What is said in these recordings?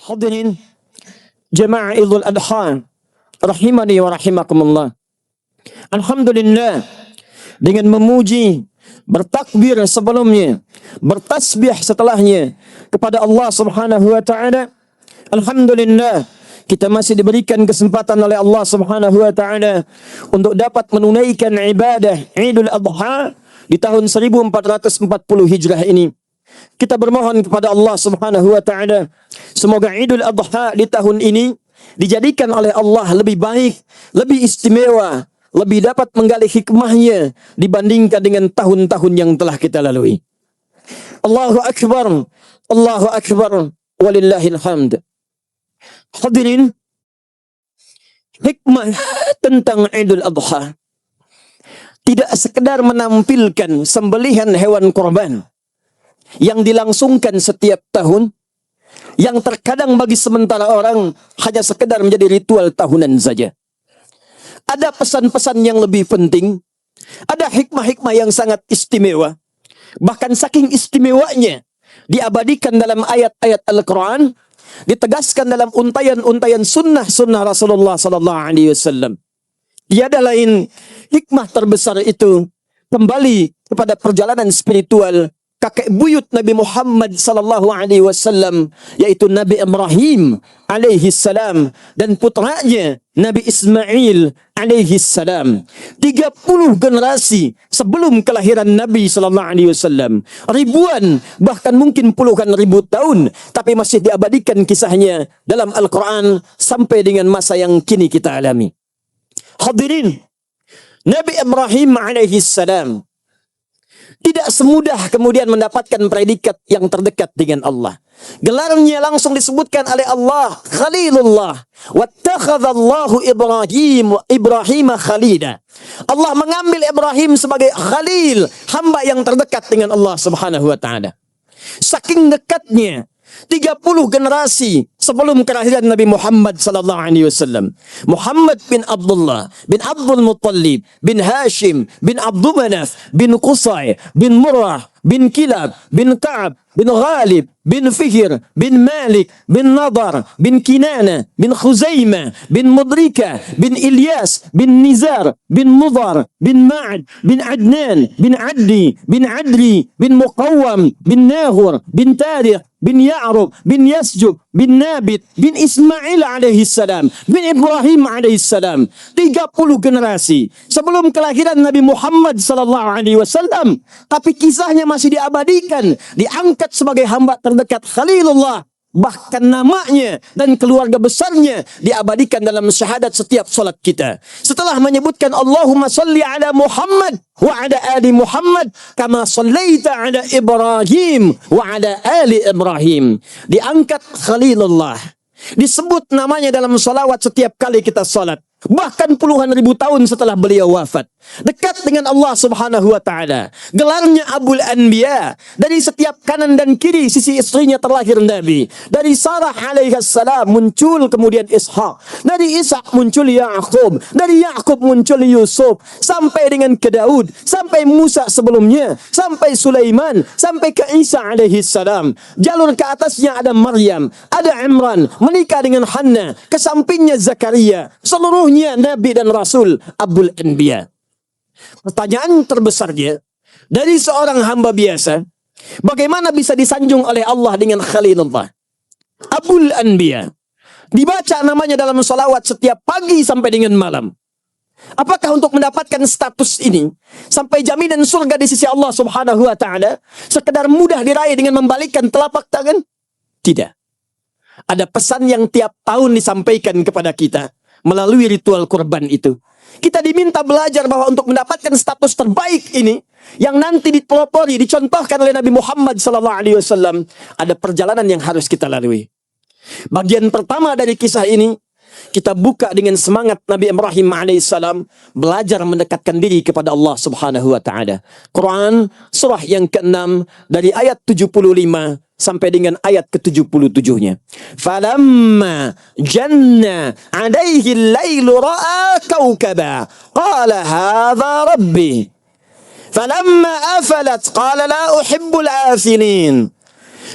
Hadirin jemaah Idul Adha rahimani wa rahimakumullah. Alhamdulillah, dengan memuji, bertakbir sebelumnya, bertasbih setelahnya kepada Allah Subhanahu wa taala. Alhamdulillah, kita masih diberikan kesempatan oleh Allah Subhanahu wa taala untuk dapat menunaikan ibadah Idul Adha di tahun 1440 Hijrah ini. Kita bermohon kepada Allah Subhanahu wa taala, semoga Idul Adha di tahun ini dijadikan oleh Allah lebih baik, lebih istimewa, lebih dapat menggali hikmahnya dibandingkan dengan tahun-tahun yang telah kita lalui. Allahu Akbar, Allahu Akbar, walillahil hamd. Hadirin, hikmah tentang Idul Adha tidak sekedar menampilkan sembelihan hewan korban yang dilangsungkan setiap tahun, yang terkadang bagi sementara orang hanya sekedar menjadi ritual tahunan saja. Ada pesan-pesan yang lebih penting, ada hikmah-hikmah yang sangat istimewa, bahkan saking istimewanya diabadikan dalam ayat-ayat Al-Quran, ditegaskan dalam untayan-untayan sunnah-sunnah Rasulullah sallallahu alaihi wasallam. Tiada lain hikmah terbesar itu kembali kepada perjalanan spiritual kakek buyut Nabi Muhammad sallallahu alaihi wasallam, yaitu Nabi Ibrahim alaihi salam dan putranya Nabi Ismail alaihi salam. 30 generasi sebelum kelahiran Nabi sallallahu alaihi wasallam. Ribuan, bahkan mungkin puluhan ribu tahun, tapi masih diabadikan kisahnya dalam Al-Quran sampai dengan masa yang kini kita alami. Hadirin, Nabi Ibrahim alaihi salam tidak semudah kemudian mendapatkan predikat yang terdekat dengan Allah. Gelarnya langsung disebutkan oleh Allah, Khalilullah. Wattakhadallahu Ibrahim khalida. Allah mengambil Ibrahim sebagai khalil, hamba yang terdekat dengan Allah Subhanahu wa taala. Saking dekatnya 30 generasi sebelum kelahiran Nabi Muhammad sallallahu alaihi wasallam. Muhammad bin Abdullah bin Abdul Muttalib bin Hashim bin Abdul Manaf bin Qusay bin Murrah bin Kilab bin Ka'ab bin Ghalib bin Fihr bin Malik bin Nadar bin Kinana bin Khuzaimah bin Mudrika bin Ilyas bin Nizar bin Mudar bin Ma'ad bin Adnan bin Addi bin Adri bin Muqawwam bin Nahur bin Tariq bin Ya'rub bin Yasjub bin Nabit bin Ismail alaihi salam bin Ibrahim alaihi salam. 30 generasi sebelum kelahiran Nabi Muhammad sallallahu alaihi wasallam, tapi kisahnya masih diabadikan, diangkat sebagai hamba terdekat Khalilullah. Bahkan namanya dan keluarga besarnya diabadikan dalam syahadat setiap salat kita. Setelah menyebutkan Allahumma salli ala Muhammad wa ala ali Muhammad kama sallaita ala Ibrahim wa ala ali Ibrahim, diangkat Khalilullah. Disebut namanya dalam salawat setiap kali kita salat. Bahkan puluhan ribu tahun setelah beliau wafat, dekat dengan Allah Subhanahu wa taala. Gelarnya Abul Anbiya. Dari setiap kanan dan kiri sisi istrinya terlahir Nabi. Dari Sarah alaihi salam muncul kemudian Ishaq. Dari Ishaq muncul Ya'qub. Dari Ya'qub muncul Yusuf. Sampai dengan ke Daud, sampai Musa sebelumnya, sampai Sulaiman, sampai ke Isa alaihi salam. Jalur ke atasnya ada Maryam, ada Imran, menikah dengan Hanna, ke sampingnya Zakaria. Seluruh Nabi dan Rasul Abul Anbiya. Pertanyaan terbesarnya, dari seorang hamba biasa, bagaimana bisa disanjung oleh Allah dengan Khalilullah? Abul Anbiya. Dibaca namanya dalam salawat setiap pagi sampai dengan malam. Apakah untuk mendapatkan status ini sampai jaminan surga di sisi Allah Subhanahu wa taala sekedar mudah diraih dengan membalikkan telapak tangan? Tidak. Ada pesan yang tiap tahun disampaikan kepada kita melalui ritual kurban itu. Kita diminta belajar bahwa untuk mendapatkan status terbaik ini, yang nanti dipelopori, dicontohkan oleh Nabi Muhammad SAW, ada perjalanan yang harus kita lalui. Bagian pertama dari kisah ini, kita buka dengan semangat Nabi Ibrahim alaihissalam belajar mendekatkan diri kepada Allah Subhanahu wa taala. Quran surah yang ke-6 dari ayat 75 sampai dengan ayat ke-77-nya. Falamma janna alaihi al-lailu ra'a kawkaba qala hadha rabbi falamma afalat qala la uhibbul afilin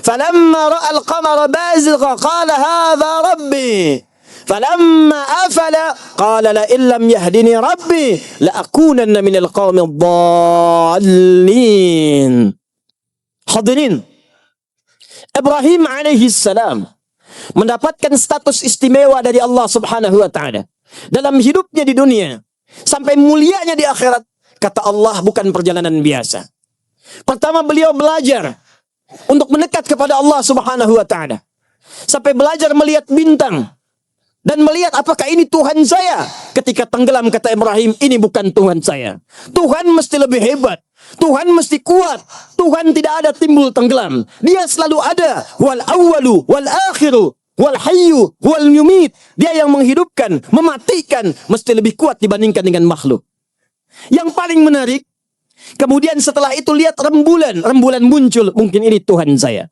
Falamma ra'al qamara bazigha qala hadha rabbi. Falamma afala qala la illam yahdini rabbi la akunanna minal qaumid dhallin. Hadirin, Ibrahim alaihi salam mendapatkan status istimewa dari Allah Subhanahu wa taala dalam hidupnya di dunia sampai mulianya di akhirat. Kata Allah, bukan perjalanan biasa. Pertama, beliau belajar untuk mendekat kepada Allah Subhanahu wa taala. Sampai belajar melihat bintang dan melihat apakah ini Tuhan saya. Ketika tenggelam, kata Ibrahim, ini bukan Tuhan saya. Tuhan mesti lebih hebat. Tuhan mesti kuat. Tuhan tidak ada timbul tenggelam. Dia selalu ada. Wal awwalu wal akhiru wal hayyu wal yumit. Dia yang menghidupkan, mematikan, mesti lebih kuat dibandingkan dengan makhluk. Yang paling menarik, kemudian setelah itu lihat rembulan. Rembulan muncul, mungkin ini Tuhan saya.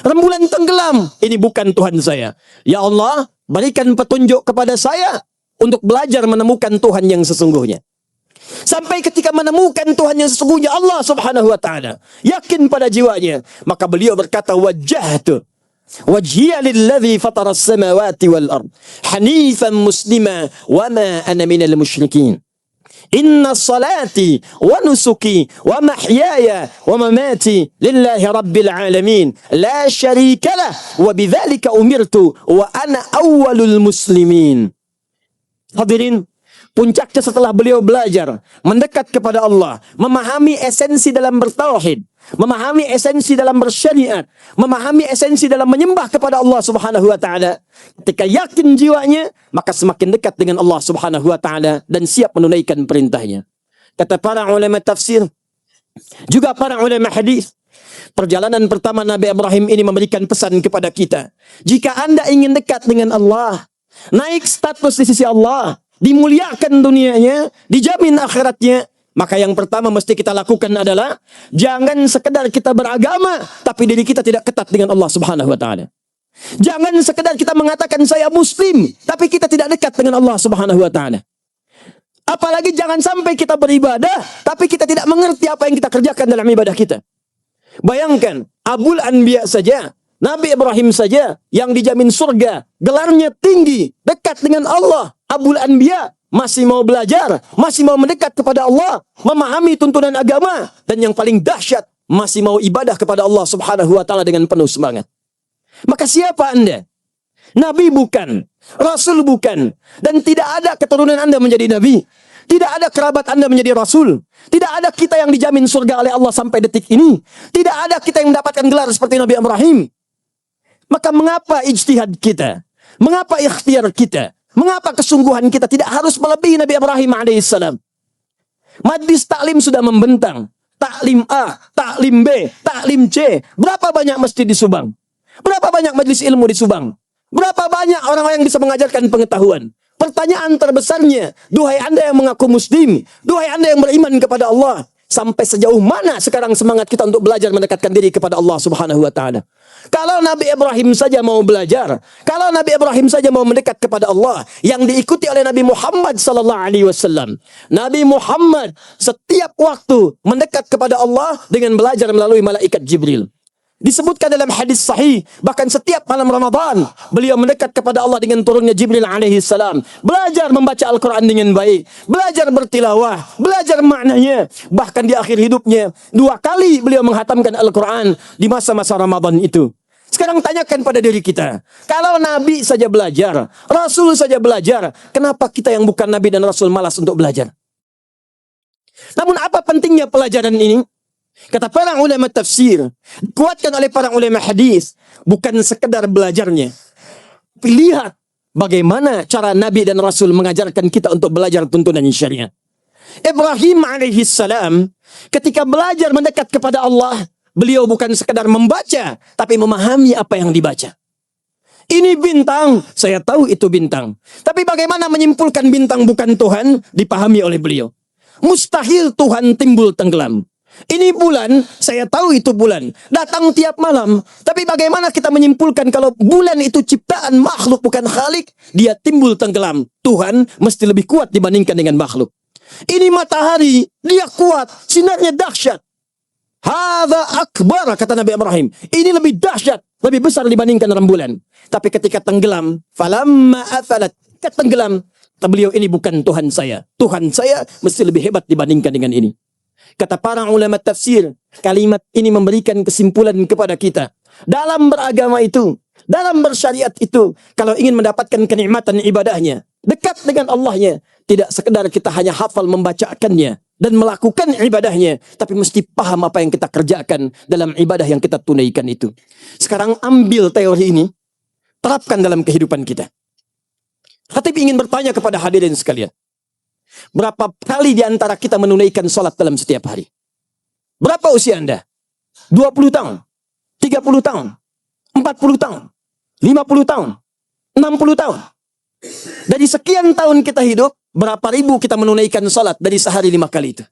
Rembulan tenggelam, ini bukan Tuhan saya. Ya Allah, berikan petunjuk kepada saya untuk belajar menemukan Tuhan yang sesungguhnya. Sampai ketika menemukan Tuhan yang sesungguhnya, Allah Subhanahu wa taala, yakin pada jiwanya, maka beliau berkata, wajjahtu wajhiya lilladzi fatara as-samawati wal ard hanifan muslima wa ma ana minal musyrikin. Inna salati wa nusuki wa mahyaya wa mamati lillahi rabbil alamin la syarika lah wa bidzalika umirtu wa ana awwalul muslimin. Hadirin, puncaknya setelah beliau belajar mendekat kepada Allah, memahami esensi dalam bertauhid, memahami esensi dalam bersyariat, memahami esensi dalam menyembah kepada Allah Subhanahu wa taala. Ketika yakin jiwanya, maka semakin dekat dengan Allah Subhanahu wa taala dan siap menunaikan perintahnya. Kata para ulama tafsir, juga para ulama hadis, perjalanan pertama Nabi Ibrahim ini memberikan pesan kepada kita. Jika Anda ingin dekat dengan Allah, naik status di sisi Allah, dimuliakan dunianya, dijamin akhiratnya, maka yang pertama mesti kita lakukan adalah jangan sekedar kita beragama tapi diri kita tidak ketat dengan Allah Subhanahu wa taala. Jangan sekedar kita mengatakan saya muslim tapi kita tidak dekat dengan Allah Subhanahu wa taala. Apalagi jangan sampai kita beribadah tapi kita tidak mengerti apa yang kita kerjakan dalam ibadah kita. Bayangkan, Abul Anbiya saja, Nabi Ibrahim saja yang dijamin surga, gelarnya tinggi, dekat dengan Allah. Abul Anbiya masih mau belajar, masih mau mendekat kepada Allah, memahami tuntunan agama, dan yang paling dahsyat, masih mau ibadah kepada Allah Subhanahu wa taala dengan penuh semangat. Maka siapa Anda? Nabi bukan, Rasul bukan, dan tidak ada keturunan Anda menjadi Nabi. Tidak ada kerabat Anda menjadi Rasul. Tidak ada kita yang dijamin surga oleh Allah sampai detik ini. Tidak ada kita yang mendapatkan gelar seperti Nabi Ibrahim. Maka mengapa ijtihad kita? Mengapa ikhtiar kita? Mengapa kesungguhan kita tidak harus melebihi Nabi Ibrahim alaihissalam? Majlis taklim sudah membentang. Taklim A, taklim B, taklim C. Berapa banyak masjid di Subang? Berapa banyak majlis ilmu di Subang? Berapa banyak orang-orang yang bisa mengajarkan pengetahuan? Pertanyaan terbesarnya, duhai Anda yang mengaku muslim, duhai Anda yang beriman kepada Allah, sampai sejauh mana sekarang semangat kita untuk belajar mendekatkan diri kepada Allah Subhanahu wa taala? Kalau Nabi Ibrahim saja mau belajar, kalau Nabi Ibrahim saja mau mendekat kepada Allah, yang diikuti oleh Nabi Muhammad sallallahu alaihi wasallam. Nabi Muhammad setiap waktu mendekat kepada Allah dengan belajar melalui malaikat Jibril. Disebutkan dalam hadis sahih, bahkan setiap malam Ramadan beliau mendekat kepada Allah dengan turunnya Jibril alaihi salam. Belajar membaca Al-Quran dengan baik, belajar bertilawah, belajar maknanya. Bahkan di akhir hidupnya 2 kali beliau menghatamkan Al-Quran di masa-masa Ramadan itu. Sekarang tanyakan pada diri kita, kalau Nabi saja belajar, Rasul saja belajar, kenapa kita yang bukan Nabi dan Rasul malas untuk belajar? Namun apa pentingnya pelajaran ini? Kata para ulama tafsir, dikuatkan oleh para ulama hadis, bukan sekedar belajarnya. Lihat bagaimana cara Nabi dan Rasul mengajarkan kita untuk belajar tuntunan syariat. Ibrahim alaihi salam ketika belajar mendekat kepada Allah, beliau bukan sekedar membaca, tapi memahami apa yang dibaca. Ini bintang, saya tahu itu bintang. Tapi bagaimana menyimpulkan bintang bukan Tuhan, dipahami oleh beliau. Mustahil Tuhan timbul tenggelam. Ini bulan, saya tahu itu bulan. Datang tiap malam. Tapi bagaimana kita menyimpulkan kalau bulan itu ciptaan makhluk bukan khalik, dia timbul tenggelam. Tuhan mesti lebih kuat dibandingkan dengan makhluk. Ini matahari, dia kuat, sinarnya dahsyat. Hadza akbar, kata Nabi Ibrahim. Ini lebih dahsyat, lebih besar dibandingkan rembulan. Tapi ketika tenggelam, falamma afalat, ketika tenggelam, kata beliau, ini bukan Tuhan saya. Tuhan saya mesti lebih hebat dibandingkan dengan ini. Kata para ulama tafsir, kalimat ini memberikan kesimpulan kepada kita. Dalam beragama itu, dalam bersyariat itu, kalau ingin mendapatkan kenikmatan ibadahnya, dekat dengan Allahnya, tidak sekedar kita hanya hafal membacakannya dan melakukan ibadahnya, tapi mesti paham apa yang kita kerjakan dalam ibadah yang kita tunaikan itu. Sekarang ambil teori ini, terapkan dalam kehidupan kita. Khatib ingin bertanya kepada hadirin sekalian, berapa kali di antara kita menunaikan sholat dalam setiap hari? Berapa usia Anda? 20 tahun, 30 tahun, 40 tahun, 50 tahun, 60 tahun. Dari sekian tahun kita hidup, berapa ribu kita menunaikan salat dari sehari 5 kali itu?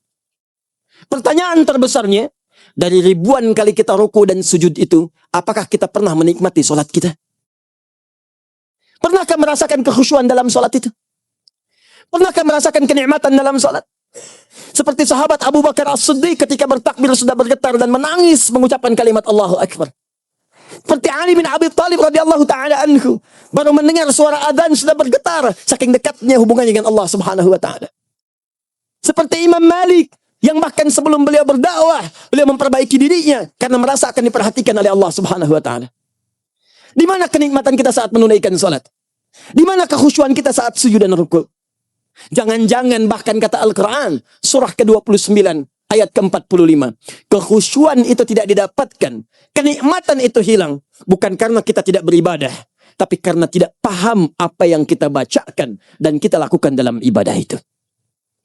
Pertanyaan terbesarnya, dari ribuan kali kita ruku dan sujud itu, apakah kita pernah menikmati salat kita? Pernahkah merasakan kekhusyuan dalam salat itu? Pernahkah merasakan kenikmatan dalam salat? Seperti sahabat Abu Bakar As-Siddiq ketika bertakbir sudah bergetar dan menangis mengucapkan kalimat Allahu Akbar. Seperti Ali bin Abi Thalib radhiyallahu taala anhu, baru mendengar suara adzan sudah bergetar, saking dekatnya hubungannya dengan Allah Subhanahu wa taala. Seperti Imam Malik yang bahkan sebelum beliau berdakwah, beliau memperbaiki dirinya karena merasa akan diperhatikan oleh Allah Subhanahu wa taala. Di mana kenikmatan kita saat menunaikan salat? Di mana kekhusyuan kita saat sujud dan rukuk? Jangan-jangan bahkan kata Al-Quran, surah ke-29, ayat ke-45. Kekhusyuan itu tidak didapatkan. Kenikmatan itu hilang. Bukan karena kita tidak beribadah, tapi karena tidak paham apa yang kita bacakan dan kita lakukan dalam ibadah itu.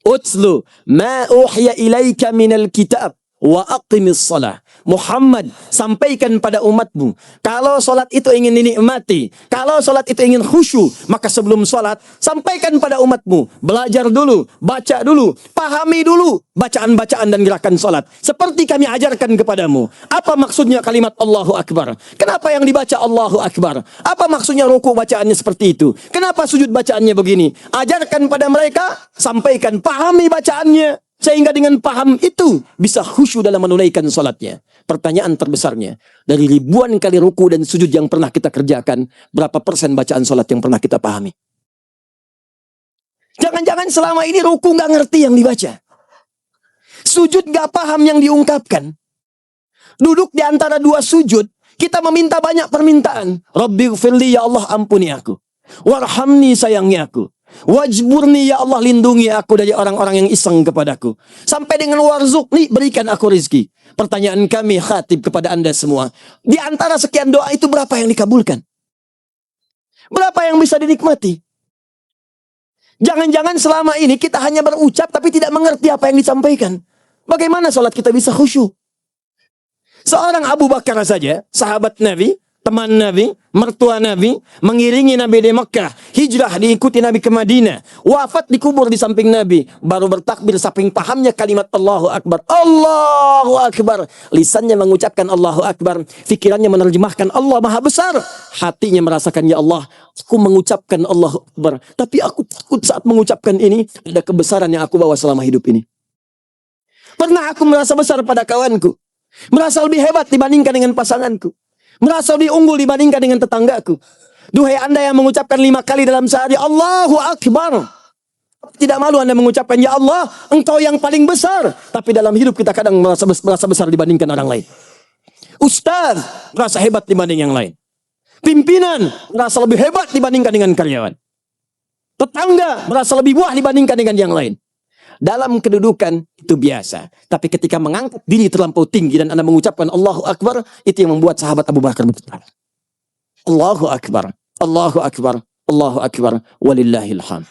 Utslu ma uhiya ilaika minal kitab wa aqimis salah. Muhammad, sampaikan pada umatmu, kalau solat itu ingin dinikmati, kalau solat itu ingin khusyuk, maka sebelum solat, sampaikan pada umatmu, belajar dulu, baca dulu, pahami dulu bacaan-bacaan dan gerakan solat. Seperti kami ajarkan kepadamu. Apa maksudnya kalimat Allahu Akbar? Kenapa yang dibaca Allahu Akbar? Apa maksudnya ruku bacaannya seperti itu? Kenapa sujud bacaannya begini? Ajarkan pada mereka, sampaikan, pahami bacaannya. Sehingga dengan paham itu bisa khusyuk dalam menunaikan salatnya. Pertanyaan terbesarnya, dari ribuan kali ruku dan sujud yang pernah kita kerjakan, berapa persen bacaan salat yang pernah kita pahami? Jangan-jangan selama ini ruku nggak ngerti yang dibaca. Sujud nggak paham yang diungkapkan. Duduk di antara dua sujud, kita meminta banyak permintaan. Rabbighfirli, ya Allah ampuni aku. Warhamni, sayangi aku. Wajburni, ya Allah lindungi aku dari orang-orang yang iseng kepadaku. Sampai dengan warzuqni, berikan aku rizki. Pertanyaan kami khatib kepada anda semua, di antara sekian doa itu berapa yang dikabulkan? Berapa yang bisa dinikmati? Jangan-jangan selama ini kita hanya berucap tapi tidak mengerti apa yang disampaikan. Bagaimana salat kita bisa khusyuk? Seorang Abu Bakar saja, sahabat Nabi, teman Nabi, mertua Nabi, mengiringi Nabi di Mekah, hijrah diikuti Nabi ke Madinah, wafat dikubur di samping Nabi, baru bertakbir saking pahamnya kalimat Allahu Akbar. Allahu Akbar. Lisannya mengucapkan Allahu Akbar, fikirannya menerjemahkan Allah Maha Besar, hatinya merasakan ya Allah, aku mengucapkan Allahu Akbar, tapi aku takut saat mengucapkan ini ada kebesaran yang aku bawa selama hidup ini. Pernah aku merasa besar pada kawanku, merasa lebih hebat dibandingkan dengan pasanganku, merasa lebih unggul dibandingkan dengan tetanggaku. Duhai anda yang mengucapkan 5 kali dalam sehari Allahu Akbar, tidak malu anda mengucapkan ya Allah, engkau yang paling besar. Tapi dalam hidup kita kadang merasa besar dibandingkan orang lain. Ustaz merasa hebat dibanding yang lain. Pimpinan merasa lebih hebat dibandingkan dengan karyawan. Tetangga merasa lebih wah dibandingkan dengan yang lain. Dalam kedudukan itu biasa, tapi ketika mengangkat diri terlampau tinggi dan anda mengucapkan Allahu Akbar, itu yang membuat sahabat Abu Bakar bergetar. Allahu Akbar, Allahu Akbar, Allahu Akbar, walillahil hamd.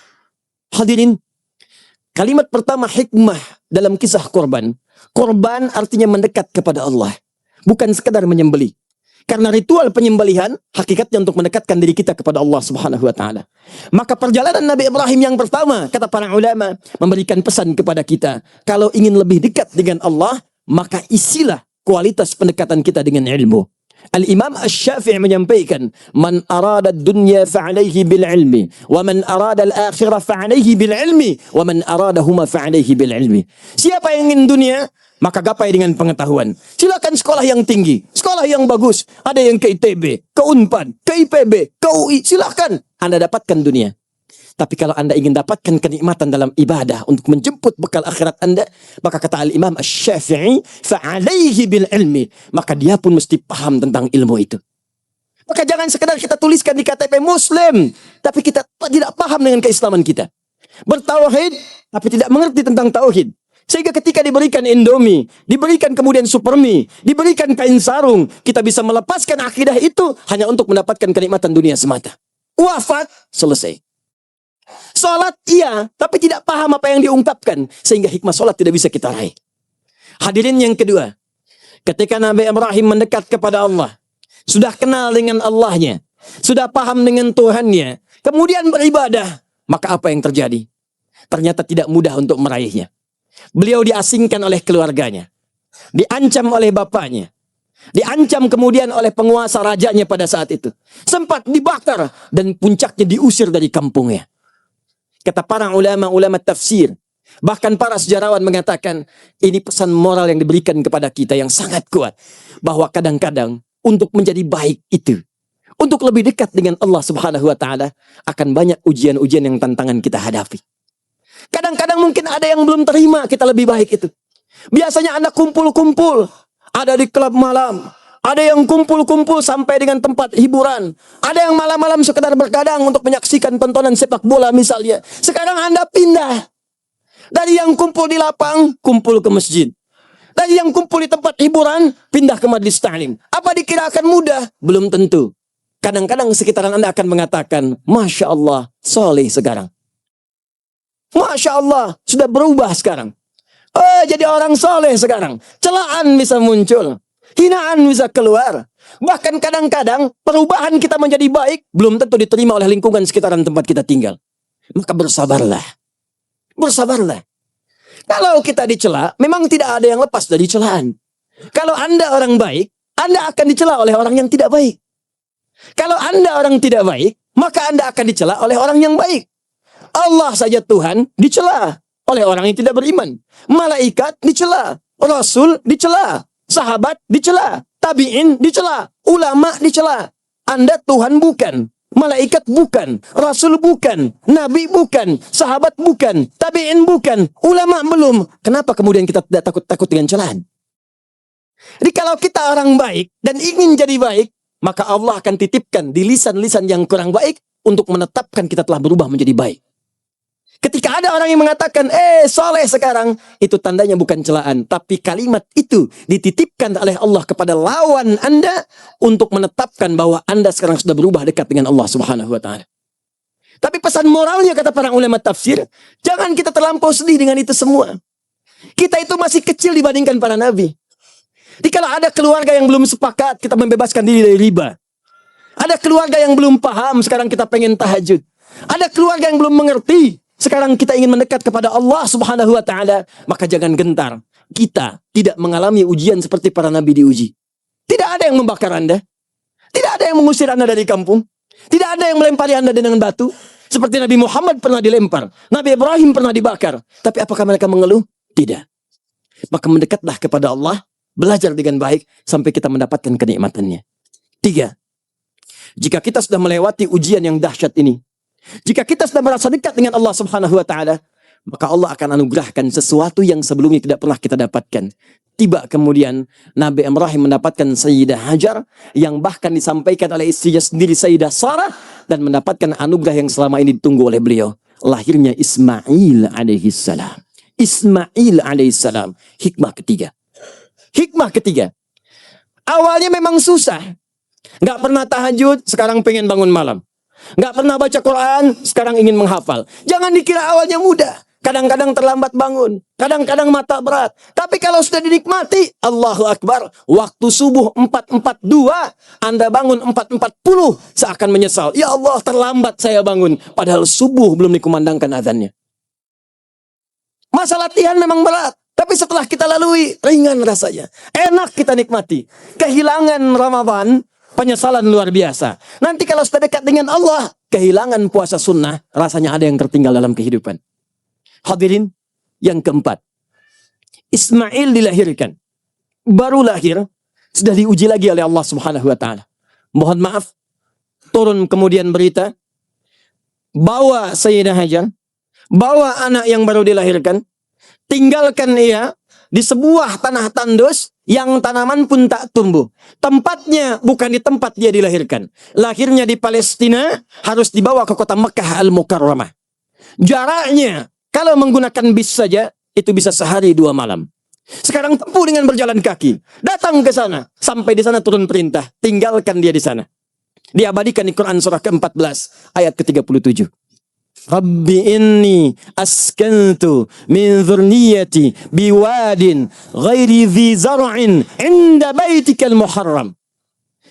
Hadirin, kalimat pertama hikmah dalam kisah korban. Korban artinya mendekat kepada Allah, bukan sekadar menyembelih. Karena ritual penyembelihan hakikatnya untuk mendekatkan diri kita kepada Allah Subhanahu wa taala. Maka perjalanan Nabi Ibrahim yang pertama, kata para ulama, memberikan pesan kepada kita, kalau ingin lebih dekat dengan Allah, maka isilah kualitas pendekatan kita dengan ilmu. Al-Imam Asy-Syafi'i menyampaikan, man arada ad-dunya fa'alaihi bil ilmi, wa man arada al-akhirah fa'alaihi bil ilmi, wa man aradahuma fa'alaihi bil ilmi. Siapa yang ingin dunia, maka gapai dengan pengetahuan. Silakan sekolah yang tinggi, sekolah yang bagus. Ada yang ke ITB, ke Unpad, ke IPB, ke UI. Silakan Anda dapatkan dunia. Tapi kalau Anda ingin dapatkan kenikmatan dalam ibadah untuk menjemput bekal akhirat Anda, maka kata Al-Imam Asy-Syafi'i, fa'alaihi bil ilmi. Maka dia pun mesti paham tentang ilmu itu. Maka jangan sekedar kita tuliskan di KTP Muslim, tapi kita tidak paham dengan keislaman kita. Bertauhid, tapi tidak mengerti tentang tauhid. Sehingga ketika diberikan Indomie, diberikan kemudian Supermi, diberikan kain sarung, kita bisa melepaskan akidah itu hanya untuk mendapatkan kenikmatan dunia semata. Wafat, selesai. Salat iya, tapi tidak paham apa yang diungkapkan, sehingga hikmah salat tidak bisa kita raih. Hadirin yang kedua, ketika Nabi Ibrahim mendekat kepada Allah, sudah kenal dengan Allahnya, sudah paham dengan Tuhannya, kemudian beribadah, maka apa yang terjadi? Ternyata tidak mudah untuk meraihnya. Beliau diasingkan oleh keluarganya, diancam oleh bapaknya, diancam kemudian oleh penguasa rajanya pada saat itu. Sempat dibakar dan puncaknya diusir dari kampungnya. Kata para ulama tafsir, bahkan para sejarawan mengatakan, ini pesan moral yang diberikan kepada kita yang sangat kuat. Bahwa kadang-kadang untuk menjadi baik itu, untuk lebih dekat dengan Allah Subhanahu wa Ta'ala, akan banyak ujian-ujian yang tantangan kita hadapi. Kadang-kadang mungkin ada yang belum terima kita lebih baik itu. Biasanya Anda kumpul-kumpul, ada di klub malam, ada yang kumpul-kumpul sampai dengan tempat hiburan, ada yang malam-malam sekedar bergadang untuk menyaksikan tontonan sepak bola misalnya. Sekarang Anda pindah dari yang kumpul di lapang, kumpul ke masjid. Dari yang kumpul di tempat hiburan, pindah ke majlis ta'lim. Apa dikira akan mudah? Belum tentu. Kadang-kadang sekitaran Anda akan mengatakan, Masya Allah, soleh sekarang. Masya Allah, sudah berubah sekarang. Oh, jadi orang soleh sekarang. Celaan bisa muncul. Hinaan bisa keluar. Bahkan kadang-kadang perubahan kita menjadi baik belum tentu diterima oleh lingkungan sekitaran tempat kita tinggal. Maka bersabarlah. Bersabarlah. Kalau kita dicela, memang tidak ada yang lepas dari celaan. Kalau Anda orang baik, Anda akan dicela oleh orang yang tidak baik. Kalau Anda orang tidak baik, maka Anda akan dicela oleh orang yang baik. Allah saja Tuhan dicela oleh orang yang tidak beriman. Malaikat dicela, Rasul dicela, sahabat dicela, tabi'in dicela, ulama dicela. Anda Tuhan bukan, malaikat bukan, Rasul bukan, Nabi bukan, sahabat bukan, tabi'in bukan, ulama belum. Kenapa kemudian kita tidak takut-takut dengan celaan? Jadi kalau kita orang baik dan ingin jadi baik, maka Allah akan titipkan di lisan-lisan yang kurang baik untuk menetapkan kita telah berubah menjadi baik. Ketika ada orang yang mengatakan, soleh sekarang, itu tandanya bukan celaan. Tapi kalimat itu dititipkan oleh Allah kepada lawan Anda untuk menetapkan bahwa Anda sekarang sudah berubah dekat dengan Allah Subhanahu wa Ta'ala. Tapi pesan moralnya kata para ulama tafsir, jangan kita terlampau sedih dengan itu semua. Kita itu masih kecil dibandingkan para nabi. Jadi kalau ada keluarga yang belum sepakat, kita membebaskan diri dari riba. Ada keluarga yang belum paham, sekarang kita pengen tahajud. Ada keluarga yang belum mengerti, sekarang kita ingin mendekat kepada Allah Subhanahu wa Ta'ala, maka jangan gentar. Kita tidak mengalami ujian seperti para nabi diuji. Tidak ada yang membakar Anda. Tidak ada yang mengusir Anda dari kampung. Tidak ada yang melempari Anda dengan batu. Seperti Nabi Muhammad pernah dilempar. Nabi Ibrahim pernah dibakar. Tapi apakah mereka mengeluh? Tidak. Maka mendekatlah kepada Allah, belajar dengan baik sampai kita mendapatkan kenikmatannya. 3. Jika kita sudah melewati ujian yang dahsyat ini, jika kita sudah merasa dekat dengan Allah Subhanahu wa Ta'ala, maka Allah akan anugerahkan sesuatu yang sebelumnya tidak pernah kita dapatkan. Tiba kemudian Nabi Ibrahim mendapatkan Sayyidah Hajar, yang bahkan disampaikan oleh istrinya sendiri Sayyidah Sarah, dan mendapatkan anugerah yang selama ini ditunggu oleh beliau. Lahirnya Ismail alaihissalam. Ismail alaihissalam. Hikmah ketiga. Hikmah ketiga. Awalnya memang susah. Nggak pernah tahajud, sekarang pengen bangun malam. Nggak pernah baca Quran, sekarang ingin menghafal. Jangan dikira awalnya mudah. Kadang-kadang terlambat bangun. Kadang-kadang mata berat. Tapi kalau sudah dinikmati, Allahu Akbar. Waktu subuh 4.42, Anda bangun 4.40, seakan menyesal. Ya Allah, terlambat saya bangun. Padahal subuh belum dikumandangkan azannya. Masa latihan memang berat. Tapi setelah kita lalui, ringan rasanya. Enak kita nikmati. Kehilangan Ramadan, penyesalan luar biasa. Nanti kalau sudah dekat dengan Allah, kehilangan puasa sunnah, rasanya ada yang tertinggal dalam kehidupan. Hadirin, yang keempat, Ismail dilahirkan. Baru lahir, sudah diuji lagi oleh Allah Subhanahu wa taala. Mohon maaf, turun kemudian berita, bawa Sayyidah Hajar, bawa anak yang baru dilahirkan, tinggalkan ia di sebuah tanah tandus yang tanaman pun tak tumbuh. Tempatnya bukan di tempat dia dilahirkan. Lahirnya di Palestina, harus dibawa ke kota Mekah Al-Mukarramah. Jaraknya, kalau menggunakan bis saja, itu bisa sehari 2 malam. Sekarang tempuh dengan berjalan kaki. Datang ke sana. Sampai di sana turun perintah. Tinggalkan dia di sana. Diabadikan di Quran surah ke-14 ayat ke-37. Rabbi inni askantu min dhurniyyati biwadin ghairi dhi zar'in inda baitikal muharram.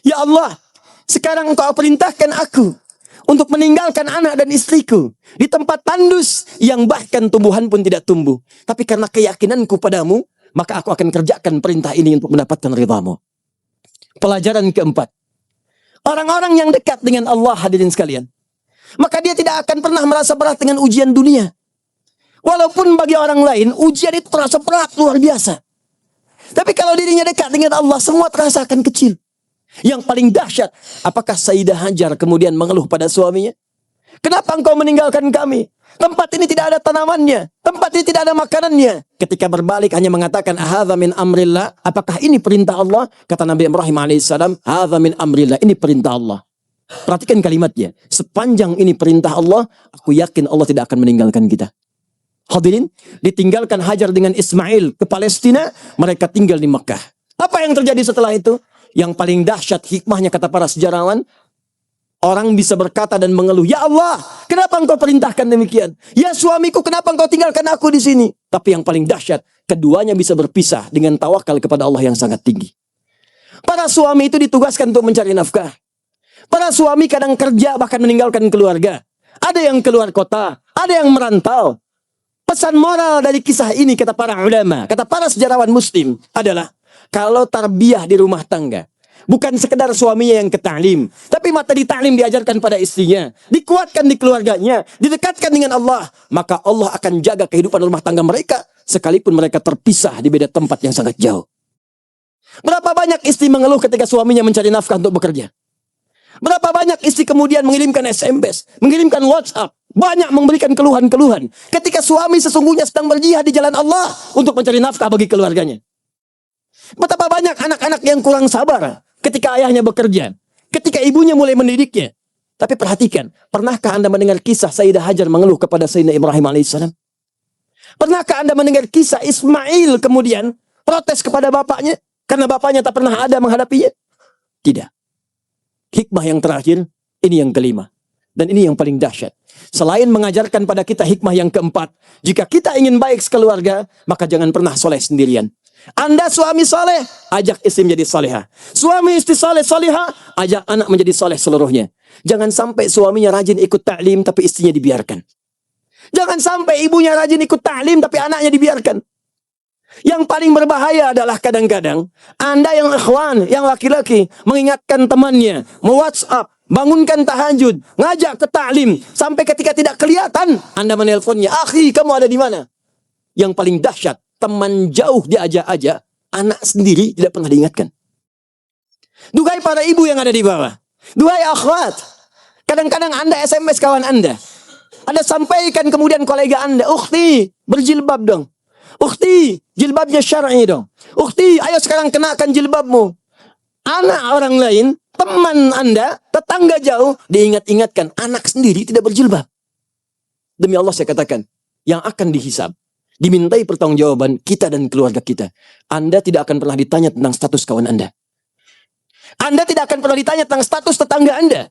Ya Allah, sekarang Engkau perintahkan aku untuk meninggalkan anak dan istriku di tempat tandus yang bahkan tumbuhan pun tidak tumbuh. Tapi karena keyakinanku padamu, maka aku akan kerjakan perintah ini untuk mendapatkan ridhamu. Pelajaran keempat. Orang-orang yang dekat dengan Allah, hadirin sekalian, maka dia tidak akan pernah merasa berat dengan ujian dunia. Walaupun bagi orang lain, ujian itu terasa berat luar biasa. Tapi kalau dirinya dekat dengan Allah, semua terasa akan kecil. Yang paling dahsyat, apakah Sayyidah Hajar kemudian mengeluh pada suaminya? Kenapa engkau meninggalkan kami? Tempat ini tidak ada tanamannya. Tempat ini tidak ada makanannya. Ketika berbalik hanya mengatakan, hadza min amrillah. Apakah ini perintah Allah? Kata Nabi Ibrahim alaihissalam, hadza min amrillah. Ini perintah Allah. Perhatikan kalimatnya. Sepanjang ini perintah Allah, aku yakin Allah tidak akan meninggalkan kita. Hadirin, ditinggalkan Hajar dengan Ismail ke Palestina, mereka tinggal di Mekah. Apa yang terjadi setelah itu? Yang paling dahsyat hikmahnya, kata para sejarawan, orang bisa berkata dan mengeluh, ya Allah, kenapa engkau perintahkan demikian? Ya suamiku, kenapa engkau tinggalkan aku di sini? Tapi yang paling dahsyat, keduanya bisa berpisah dengan tawakal kepada Allah yang sangat tinggi. Para suami itu ditugaskan untuk mencari nafkah. Para suami kadang kerja bahkan meninggalkan keluarga. Ada yang keluar kota, ada yang merantau. Pesan moral dari kisah ini, kata para ulama, kata para sejarawan muslim, adalah kalau tarbiyah di rumah tangga, bukan sekedar suaminya yang ketaklim, tapi materi taklim diajarkan pada istrinya, dikuatkan di keluarganya, didekatkan dengan Allah, maka Allah akan jaga kehidupan rumah tangga mereka, sekalipun mereka terpisah di beda tempat yang sangat jauh. Berapa banyak istri mengeluh ketika suaminya mencari nafkah untuk bekerja? Berapa banyak istri kemudian mengirimkan SMS, mengirimkan WhatsApp, banyak memberikan keluhan-keluhan ketika suami sesungguhnya sedang berjihad di jalan Allah untuk mencari nafkah bagi keluarganya. Betapa banyak anak-anak yang kurang sabar ketika ayahnya bekerja, ketika ibunya mulai mendidiknya. Tapi perhatikan, pernahkah Anda mendengar kisah Sayyidah Hajar mengeluh kepada Sayyidina Ibrahim alaihissalam? Pernahkah Anda mendengar kisah Ismail kemudian protes kepada bapaknya karena bapaknya tak pernah ada menghadapinya? Tidak. Hikmah yang terakhir, ini yang kelima. Dan ini yang paling dahsyat. Selain mengajarkan pada kita hikmah yang keempat, jika kita ingin baik sekeluarga, maka jangan pernah soleh sendirian. Anda suami soleh, ajak istri menjadi soleha. Suami istri soleh soleha, ajak anak menjadi soleh seluruhnya. Jangan sampai suaminya rajin ikut ta'lim, tapi istrinya dibiarkan. Jangan sampai ibunya rajin ikut ta'lim, tapi anaknya dibiarkan. Yang paling berbahaya adalah kadang-kadang Anda yang ikhwan, yang laki-laki, mengingatkan temannya, me-WhatsApp, bangunkan tahajud, ngajak ke ta'lim, sampai ketika tidak kelihatan Anda menelponnya, akhi kamu ada di mana? Yang paling dahsyat, teman jauh diajak-ajak, anak sendiri tidak pernah diingatkan. Duhai para ibu yang ada di bawah, duhai akhwat, kadang-kadang Anda SMS kawan Anda, Anda sampaikan kemudian kolega Anda, ukhti berjilbab dong, ukhti jilbabnya syar'i dong, ukhti ayo sekarang kenakan jilbabmu. Anak orang lain, teman Anda, tetangga jauh, diingat-ingatkan, anak sendiri tidak berjilbab. Demi Allah saya katakan, yang akan dihisab, dimintai pertanggungjawaban kita dan keluarga kita. Anda tidak akan pernah ditanya tentang status kawan Anda. Anda tidak akan pernah ditanya tentang status tetangga Anda.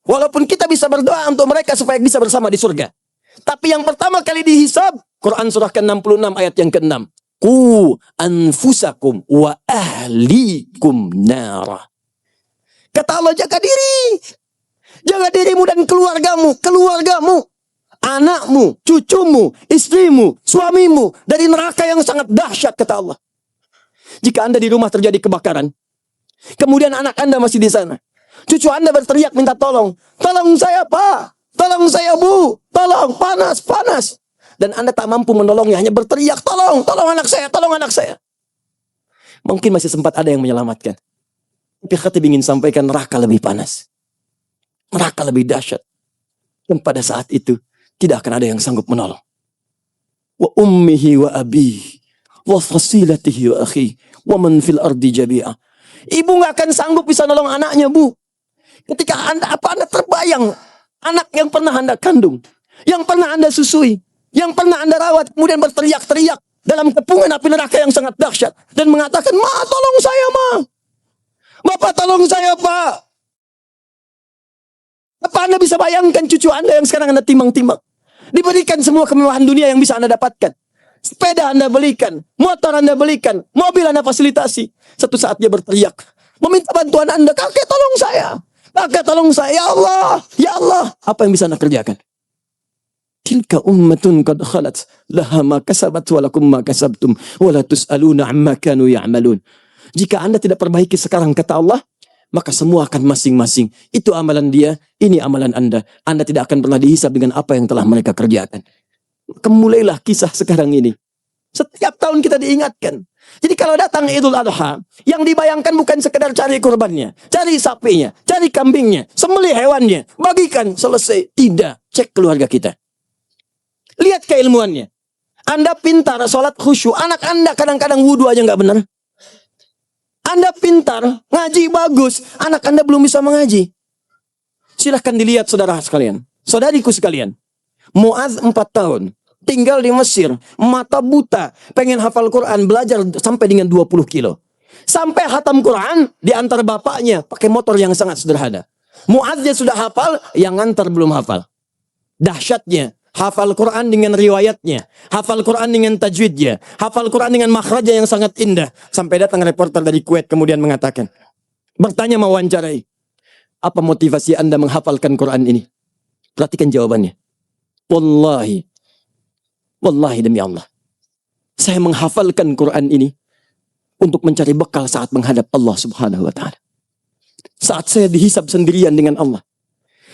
Walaupun kita bisa berdoa untuk mereka supaya bisa bersama di surga. Tapi yang pertama kali dihisab, Quran surah ke-66 ayat yang ke-6. Qu anfusakum wa ahlikum nara. Kata Allah, jaga diri. Jaga dirimu dan keluargamu, anakmu, cucumu, istrimu, suamimu dari neraka yang sangat dahsyat, kata Allah. Jika Anda di rumah terjadi kebakaran, kemudian anak Anda masih di sana, cucu Anda berteriak minta tolong. Tolong saya Pak, tolong saya Bu, tolong panas. dan Anda tak mampu menolongnya, hanya berteriak, tolong, tolong anak saya, tolong anak saya. Mungkin masih sempat ada yang menyelamatkan. Tapi khatib ingin sampaikan, neraka lebih panas. Neraka lebih dahsyat. Dan pada saat itu, tidak akan ada yang sanggup menolong. Wa ummihi wa abihi, wa fasilatihi wa akhi, wa man fil ardi jabi'ah. Ibu gak akan sanggup bisa nolong anaknya, Bu. Ketika Anda terbayang anak yang pernah Anda kandung, yang pernah Anda susui, yang pernah Anda rawat, kemudian berteriak-teriak dalam kepungan api neraka yang sangat dahsyat dan mengatakan, "Ma, tolong saya, Ma. Bapak, tolong saya, Pak." Apa Anda bisa bayangkan cucu Anda yang sekarang Anda timbang-timbang? Diberikan semua kemewahan dunia yang bisa Anda dapatkan. Sepeda Anda belikan, motor Anda belikan, mobil Anda fasilitasi. Satu saat dia berteriak, meminta bantuan Anda, "Kakek, tolong saya. Kakek, tolong saya. Ya Allah, ya Allah." Apa yang bisa Anda kerjakan? Tilka ummatun qad khalat laha ma kasabat wa lakum ma kasabtum wa la tus'aluna amma kanu ya'malun. Jika Anda tidak perbaiki sekarang, kata Allah, maka semua akan masing-masing. Itu amalan dia, ini amalan Anda. Anda tidak akan pernah dihisab dengan apa yang telah mereka kerjakan. Kemulailah kisah sekarang ini. Setiap tahun kita diingatkan. Jadi kalau datang Idul Adha, yang dibayangkan bukan sekedar cari kurbannya, cari sapinya, cari kambingnya, sembelih hewannya, bagikan, selesai. Tidak, cek keluarga kita. Lihat keilmuannya. Anda pintar sholat khusyuk, anak Anda kadang-kadang wudhu aja nggak benar. Anda pintar, ngaji bagus, anak Anda belum bisa mengaji. Silahkan dilihat saudara sekalian, saudariku sekalian. Muaz 4 tahun, tinggal di Mesir, mata buta, pengen hafal Quran, belajar sampai dengan 20 kilo. Sampai hatam Quran, diantar bapaknya, pakai motor yang sangat sederhana. Muaznya sudah hafal, yang ngantar belum hafal. Dahsyatnya, hafal Quran dengan riwayatnya, hafal Quran dengan tajwidnya, hafal Quran dengan makhrajnya yang sangat indah. Sampai datang reporter dari Kuwait kemudian mengatakan, bertanya, mewawancarai, apa motivasi Anda menghafalkan Quran ini? Perhatikan jawabannya. Wallahi, wallahi demi Allah, saya menghafalkan Quran ini untuk mencari bekal saat menghadap Allah Subhanahu wa Ta'ala. Saat saya dihisab sendirian dengan Allah,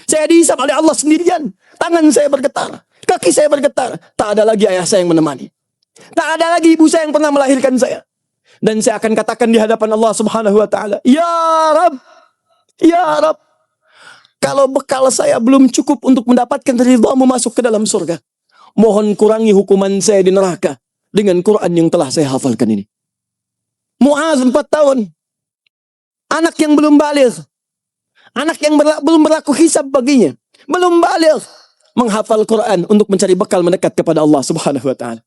saya dihisab oleh Allah sendirian. Tangan saya bergetar, kaki saya bergetar. Tak ada lagi ayah saya yang menemani. Tak ada lagi ibu saya yang pernah melahirkan saya. Dan saya akan katakan di hadapan Allah Subhanahu wa Ta'ala, Ya Rab, Ya Rab, kalau bekal saya belum cukup untuk mendapatkan ridhamu masuk ke dalam surga, mohon kurangi hukuman saya di neraka dengan Quran yang telah saya hafalkan ini. Muaz 4 tahun, anak yang belum baligh, anak yang belum berlaku hisab baginya, belum baligh, menghafal Quran untuk mencari bekal mendekat kepada Allah Subhanahu wa Ta'ala.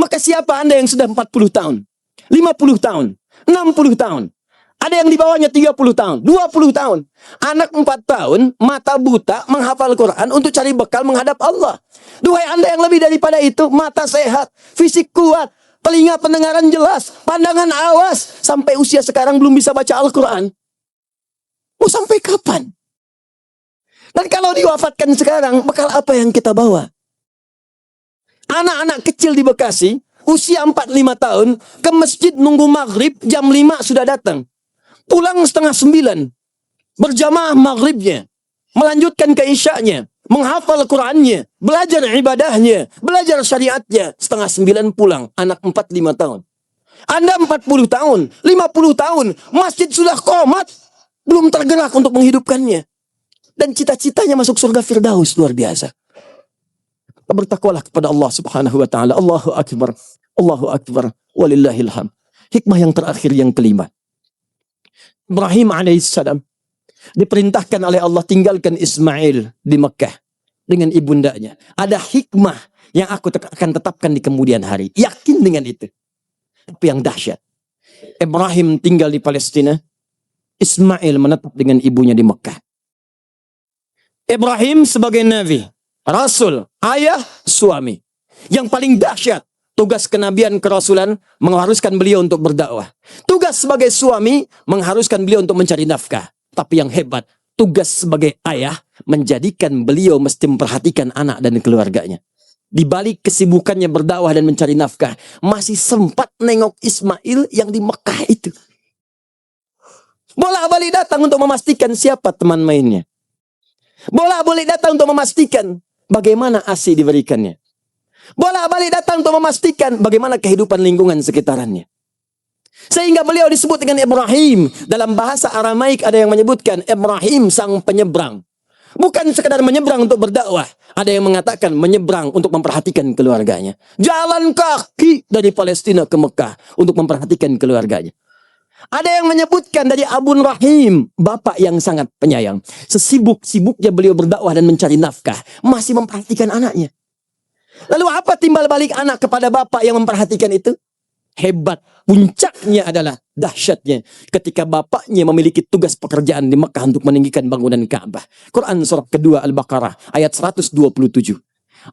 Maka siapa Anda yang sudah 40 tahun, 50 tahun, 60 tahun, ada yang di bawahnya 30 tahun, 20 tahun, anak 4 tahun, mata buta, menghafal Quran untuk cari bekal menghadap Allah. Duhai Anda yang lebih daripada itu, mata sehat, fisik kuat, telinga pendengaran jelas, pandangan awas, sampai usia sekarang belum bisa baca Al-Quran. Mau sampai kapan? Dan kalau diwafatkan sekarang, bekal apa yang kita bawa? Anak-anak kecil di Bekasi, usia 4-5 tahun, ke masjid nunggu maghrib, jam 5 sudah datang. Pulang 8:30, berjamaah maghribnya, melanjutkan ke isya'nya, menghafal Qurannya, belajar ibadahnya, belajar syariatnya, 8:30 pulang, anak 4-5 tahun. Anda 40 tahun, 50 tahun, masjid sudah qomat, belum tergerak untuk menghidupkannya. Dan cita-citanya masuk surga Firdaus, luar biasa. Bertakwalah kepada Allah Subhanahu wa Ta'ala. Allahu Akbar, Allahu Akbar, walillahil hamd. Hikmah yang terakhir, yang kelima. Ibrahim alaihissalam diperintahkan oleh Allah tinggalkan Ismail di Mekah dengan ibundanya. Ada hikmah yang aku akan tetapkan di kemudian hari. Yakin dengan itu. Tapi yang dahsyat, Ibrahim tinggal di Palestina, Ismail menetap dengan ibunya di Mekah. Ibrahim sebagai nabi, rasul, ayah, suami. Yang paling dahsyat, tugas kenabian kerasulan mengharuskan beliau untuk berdakwah. Tugas sebagai suami mengharuskan beliau untuk mencari nafkah. Tapi yang hebat, tugas sebagai ayah menjadikan beliau mesti memperhatikan anak dan keluarganya. Di balik kesibukannya berdakwah dan mencari nafkah, masih sempat nengok Ismail yang di Mekah itu. Bolak-balik datang untuk memastikan siapa teman mainnya. Bolak-balik datang untuk memastikan bagaimana ASI diberikannya. Bolak-balik datang untuk memastikan bagaimana kehidupan lingkungan sekitarannya. Sehingga beliau disebut dengan Ibrahim. Dalam bahasa Aramaik ada yang menyebutkan Ibrahim sang penyeberang. Bukan sekadar menyeberang untuk berdakwah. Ada yang mengatakan menyeberang untuk memperhatikan keluarganya. Jalan kaki dari Palestina ke Mekah untuk memperhatikan keluarganya. Ada yang menyebutkan dari Abun Rahim, bapak yang sangat penyayang. Sesibuk-sibuknya beliau berdakwah dan mencari nafkah, masih memperhatikan anaknya. Lalu apa timbal balik anak kepada bapak yang memperhatikan itu? Hebat. Puncaknya adalah dahsyatnya ketika bapaknya memiliki tugas pekerjaan di Mekah untuk meninggikan bangunan Ka'bah. Quran surah kedua Al-Baqarah ayat 127.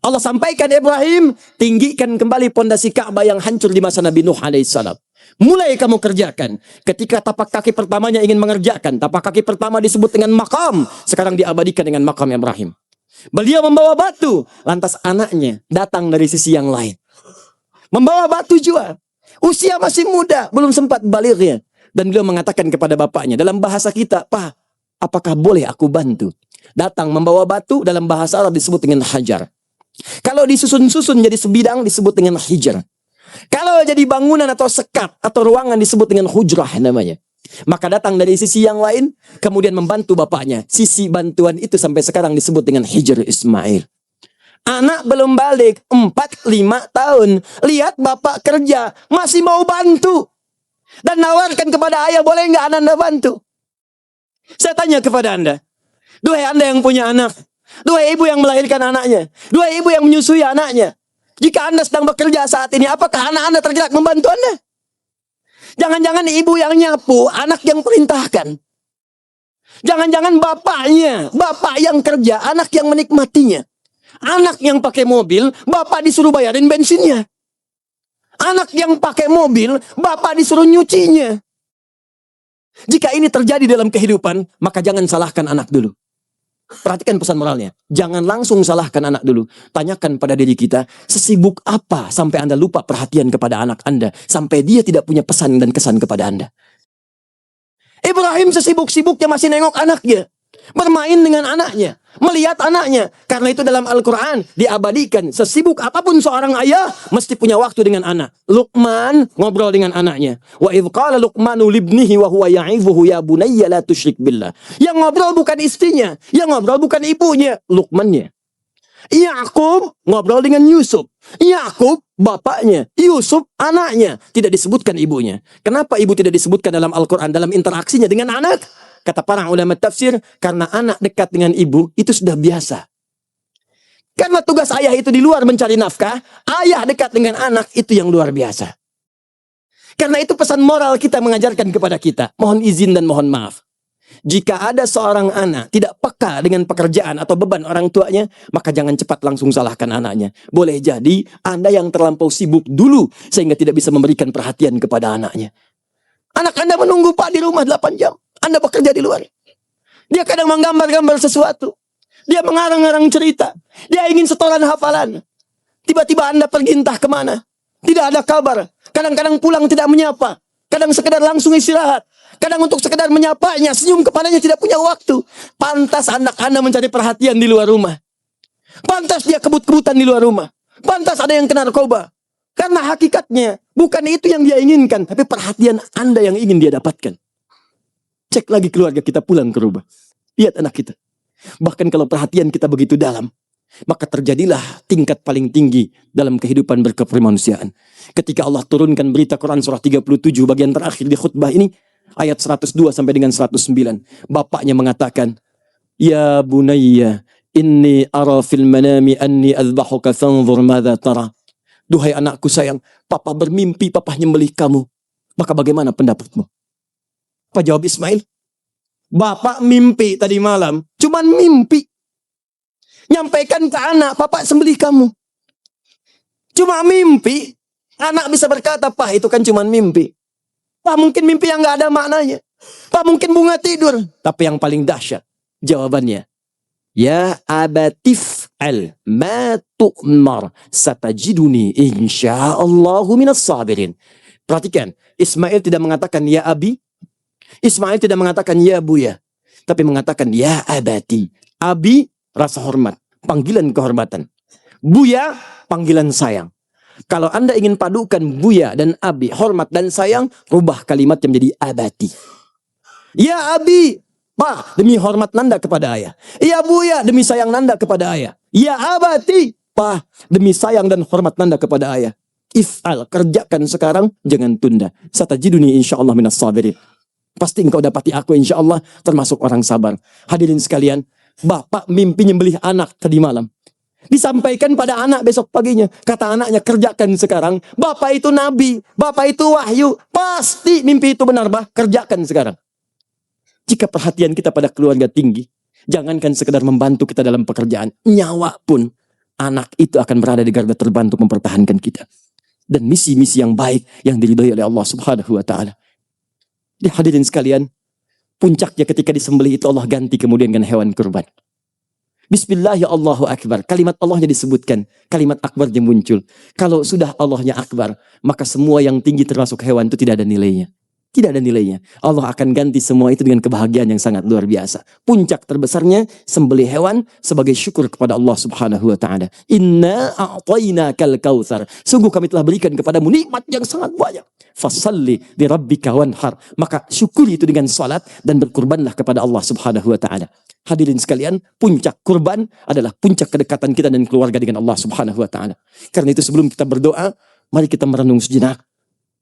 Allah sampaikan Ibrahim, tinggikan kembali pondasi Ka'bah yang hancur di masa Nabi Nuh alaihissalam. Mulai kamu kerjakan. Ketika tapak kaki pertamanya ingin mengerjakan, tapak kaki pertama disebut dengan makam, sekarang diabadikan dengan makam Ibrahim. Beliau membawa batu, lantas anaknya datang dari sisi yang lain. Membawa batu juga. Usia masih muda, belum sempat balignya. Dan beliau mengatakan kepada bapaknya, dalam bahasa kita, Pak, apakah boleh aku bantu? Datang membawa batu, dalam bahasa Arab disebut dengan hajar. Kalau disusun-susun jadi sebidang disebut dengan hijar. Kalau jadi bangunan atau sekat atau ruangan disebut dengan hujrah namanya. Maka datang dari sisi yang lain, kemudian membantu bapaknya. Sisi bantuan itu sampai sekarang disebut dengan Hijr Ismail. Anak belum balik 4-5 tahun. Lihat bapak kerja, masih mau bantu. Dan nawarkan kepada ayah, boleh nggak anda bantu? Saya tanya kepada anda. Duhai anda yang punya anak. Duhai ibu yang melahirkan anaknya. Duhai ibu yang menyusui anaknya. Jika anda sedang bekerja saat ini, apakah anak anda tergerak membantu anda? Jangan-jangan ibu yang nyapu, anak yang perintahkan. Jangan-jangan bapaknya, bapak yang kerja, anak yang menikmatinya. Anak yang pakai mobil, bapak disuruh bayarin bensinnya. Anak yang pakai mobil, bapak disuruh nyucinya. Jika ini terjadi dalam kehidupan, maka jangan salahkan anak dulu. Perhatikan pesan moralnya. Jangan langsung salahkan anak dulu. Tanyakan pada diri kita, sesibuk apa sampai anda lupa perhatian kepada anak anda, sampai dia tidak punya pesan dan kesan kepada anda. Ibrahim sesibuk-sibuknya masih nengok anaknya. Bermain dengan anaknya, melihat anaknya. Karena itu dalam Al-Quran diabadikan, sesibuk apapun seorang ayah mesti punya waktu dengan anak. Luqman ngobrol dengan anaknya. Wa idh qala Luqmanu libnihi wa huwa ya'izuhu ya bunayya la tusyrik billah. Yang ngobrol bukan istrinya, yang ngobrol bukan ibunya, Luqmannya. Yakub ngobrol dengan Yusuf. Yakub bapaknya, Yusuf anaknya. Tidak disebutkan ibunya. Kenapa ibu tidak disebutkan dalam Al-Quran dalam interaksinya dengan anak? Kata para ulama tafsir, karena anak dekat dengan ibu itu sudah biasa. Karena tugas ayah itu di luar mencari nafkah, ayah dekat dengan anak itu yang luar biasa. Karena itu pesan moral kita mengajarkan kepada kita. Mohon izin dan mohon maaf. Jika ada seorang anak tidak peka dengan pekerjaan atau beban orang tuanya, maka jangan cepat langsung salahkan anaknya. Boleh jadi Anda yang terlampau sibuk dulu sehingga tidak bisa memberikan perhatian kepada anaknya. Anak Anda menunggu Pak di rumah 8 jam. Anda bekerja di luar. Dia kadang menggambar-gambar sesuatu. Dia mengarang-arang cerita. Dia ingin setoran hafalan. Tiba-tiba Anda pergi entah kemana. Tidak ada kabar. Kadang-kadang pulang tidak menyapa. Kadang sekedar langsung istirahat. Kadang untuk sekedar menyapanya, senyum kepadanya tidak punya waktu. Pantas anak Anda mencari perhatian di luar rumah. Pantas dia kebut-kebutan di luar rumah. Pantas ada yang kena narkoba. Karena hakikatnya bukan itu yang dia inginkan, tapi perhatian Anda yang ingin dia dapatkan. Cek lagi keluarga kita pulang ke rumah. Lihat anak kita. Bahkan kalau perhatian kita begitu dalam, maka terjadilah tingkat paling tinggi dalam kehidupan berkemanusiaan. Ketika Allah turunkan berita Quran surah 37 bagian terakhir di khutbah ini, ayat 102 sampai dengan 109. Bapaknya mengatakan, Ya bunayya, inni ara fil manami anni azbahuka fanzur madza tara. Duhai anakku sayang, papa bermimpi papa nyembelih kamu. Maka bagaimana pendapatmu? Apa jawab Ismail? Bapak mimpi tadi malam, cuman mimpi. Nyampaikan ke anak, papa sembelih kamu. Cuma mimpi. Anak bisa berkata, Pak itu kan cuman mimpi. Pak mungkin mimpi yang gak ada maknanya. Pak mungkin bunga tidur. Tapi yang paling dahsyat jawabannya, Ya abatif ma tu'mar satajiduni insyaallahu minas sabirin. Perhatikan, Ismail tidak mengatakan ya abi. Ismail tidak mengatakan ya buya. Tapi mengatakan ya abati. Abi rasa hormat, panggilan kehormatan. Buya, panggilan sayang. Kalau Anda ingin padukan buya dan abi, hormat dan sayang, rubah kalimat yang menjadi abati. Ya abi, pa, demi hormat nanda kepada ayah. Ya buya, demi sayang nanda kepada ayah. Ya abati, pa, demi sayang dan hormat nanda kepada ayah. If'al, kerjakan sekarang, jangan tunda. Satajiduni insyaallah minas sabirin. Pasti engkau dapati aku insyaallah termasuk orang sabar. Hadirin sekalian, bapak mimpi nyembelih anak tadi malam. Disampaikan pada anak besok paginya. Kata anaknya, kerjakan sekarang. Bapak itu nabi, bapak itu wahyu. Pasti mimpi itu benar, bah. Kerjakan sekarang. Jika perhatian kita pada keluarga tinggi, jangankan sekedar membantu kita dalam pekerjaan, nyawa pun anak itu akan berada di garda terdepan untuk mempertahankan kita. Dan misi-misi yang baik yang diridhoi oleh Allah Subhanahu wa taala. Hadirin sekalian, puncaknya ketika disembelih itu Allah ganti kemudian dengan hewan kurban. Bismillah ya Allahu Akbar. Kalimat Allahnya disebutkan. Kalimat akbarnya muncul. Kalau sudah Allahnya akbar, maka semua yang tinggi termasuk hewan itu tidak ada nilainya. Tidak ada nilainya. Allah akan ganti semua itu dengan kebahagiaan yang sangat luar biasa. Puncak terbesarnya sembelih hewan sebagai syukur kepada Allah Subhanahu wa taala. Inna a'tainakal kautsar. Sungguh kami telah berikan kepadamu nikmat yang sangat banyak. Fasalli li rabbika wanhar. Maka syukuri itu dengan salat dan berkurbanlah kepada Allah Subhanahu wa taala. Hadirin sekalian, puncak kurban adalah puncak kedekatan kita dan keluarga dengan Allah Subhanahu wa taala. Karena itu sebelum kita berdoa, mari kita merenung sejenak.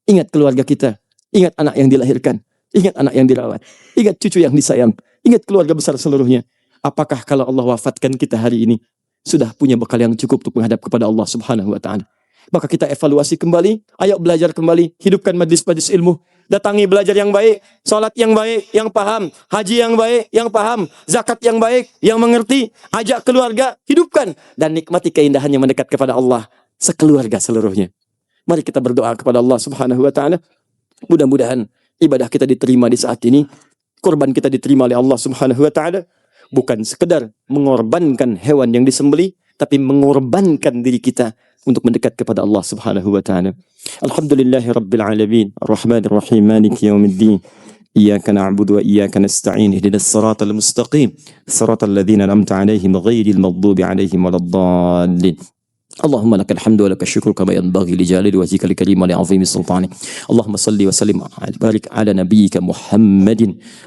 Ingat keluarga kita, ingat anak yang dilahirkan, ingat anak yang dirawat, ingat cucu yang disayang, ingat keluarga besar seluruhnya. Apakah kalau Allah wafatkan kita hari ini sudah punya bekal yang cukup untuk menghadap kepada Allah Subhanahu wa taala? Maka kita evaluasi kembali, ayo belajar kembali, hidupkan majlis-majlis ilmu. Datangi belajar yang baik, salat yang baik, yang paham, haji yang baik, yang paham, zakat yang baik, yang mengerti, ajak keluarga, hidupkan dan nikmati keindahannya mendekat kepada Allah sekeluarga seluruhnya. Mari kita berdoa kepada Allah Subhanahu wa taala. Mudah-mudahan ibadah kita diterima di saat ini, kurban kita diterima oleh Allah Subhanahu wa taala, bukan sekedar mengorbankan hewan yang disembelih, tapi mengorbankan diri kita untuk mendekat kepada Allah Subhanahu wa taala. Alhamdulillahi rabbil alamin, arrahmanir rahim, maliki yaumiddin. Iyyaka na'budu wa iyyaka nasta'in. Ihdinas siratal mustaqim, siratal ladzina an'amta 'alaihim ghairil maghdubi 'alaihim waladdallin. اللهم لك الحمد ولك الشكر كما ينبغي لجلال وجهك الكريم ولعظيم سلطانك. اللهم صل وسلم وبارك على نبيك محمد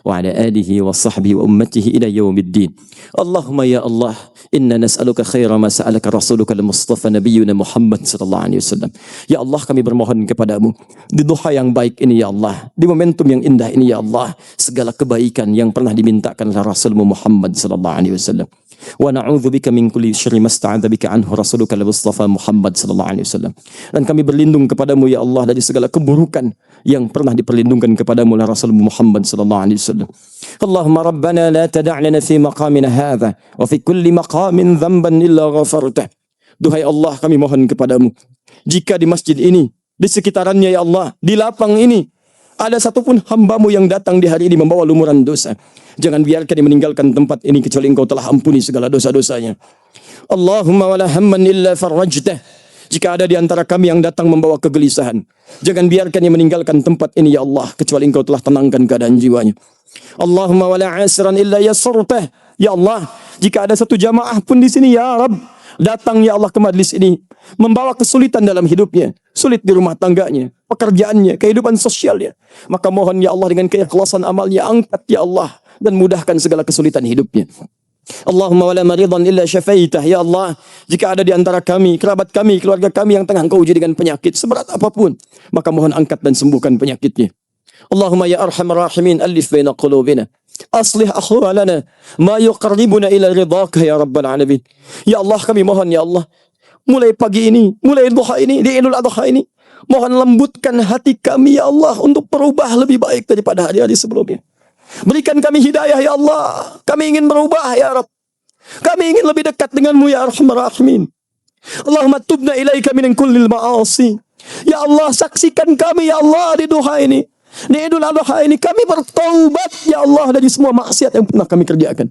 وعلى آله وصحبه وأمته إلى يوم الدين. اللهم يا الله إنا نسألك خير ما سألك رسولك المصطفى نبينا محمد صلى الله عليه وسلم. Ya Allah, kami bermohon kepadamu di duha yang baik ini ya Allah, di momentum yang indah ini ya Allah, segala kebaikan yang pernah dimintakan oleh Rasulmu Muhammad sallallahu alaihi wasallam. Wa na'udzubika min kulli syarri masta'adza bika anhu rasuluka al-mustafa Muhammad sallallahu alaihi wasallam. Dan kami berlindung kepadamu ya Allah dari segala keburukan yang pernah diperlindungkan kepadamu oleh Rasul Muhammad sallallahu alaihi wasallam. Allahumma rabbana la tada' lana fi maqamina hadha wa fi kulli maqamin dhanban illa ghafartah. Duhai Allah, kami mohon kepadamu, jika di masjid ini, di sekitarannya ya Allah, di lapang ini ada satupun hambamu yang datang di hari ini membawa lumuran dosa, jangan biarkan dia meninggalkan tempat ini kecuali engkau telah ampuni segala dosa-dosanya. Allahumma wala hamman illa farajtah. Jika ada di antara kami yang datang membawa kegelisahan, jangan biarkan dia meninggalkan tempat ini ya Allah kecuali engkau telah tenangkan keadaan jiwanya. Allahumma wala asran illa yassartah. Ya Allah, jika ada satu jamaah pun di sini ya Rabb, datang ya Allah ke majlis ini membawa kesulitan dalam hidupnya, sulit di rumah tangganya, pekerjaannya, kehidupan sosialnya, maka mohon ya Allah dengan keikhlasan amalnya angkat ya Allah dan mudahkan segala kesulitan hidupnya. Allahumma wala maridan illa syafaitah. Ya Allah, jika ada di antara kami, kerabat kami, keluarga kami yang tengah engkau uji dengan penyakit seberat apapun, maka mohon angkat dan sembuhkan penyakitnya. Allahumma ya arhamar rahimin, alif baina qulubina, aslih akhwalana ma yuqarribuna ila ridhaka ya rabbal alamin. Ya Allah, kami mohon ya Allah, mulai pagi ini, mulai duha ini, di Idul Adha ini, mohon lembutkan hati kami ya Allah untuk berubah lebih baik daripada hari-hari sebelumnya. Berikan kami hidayah ya Allah. Kami ingin berubah ya Rabb. Kami ingin lebih dekat denganmu ya Arhamar Rahimin. Allahumma tubna ilaika min kullil ma'asi. Ya Allah, saksikan kami ya Allah di duha ini, di Idul Adha ini, kami bertaubat ya Allah dari semua maksiat yang pernah kami kerjakan.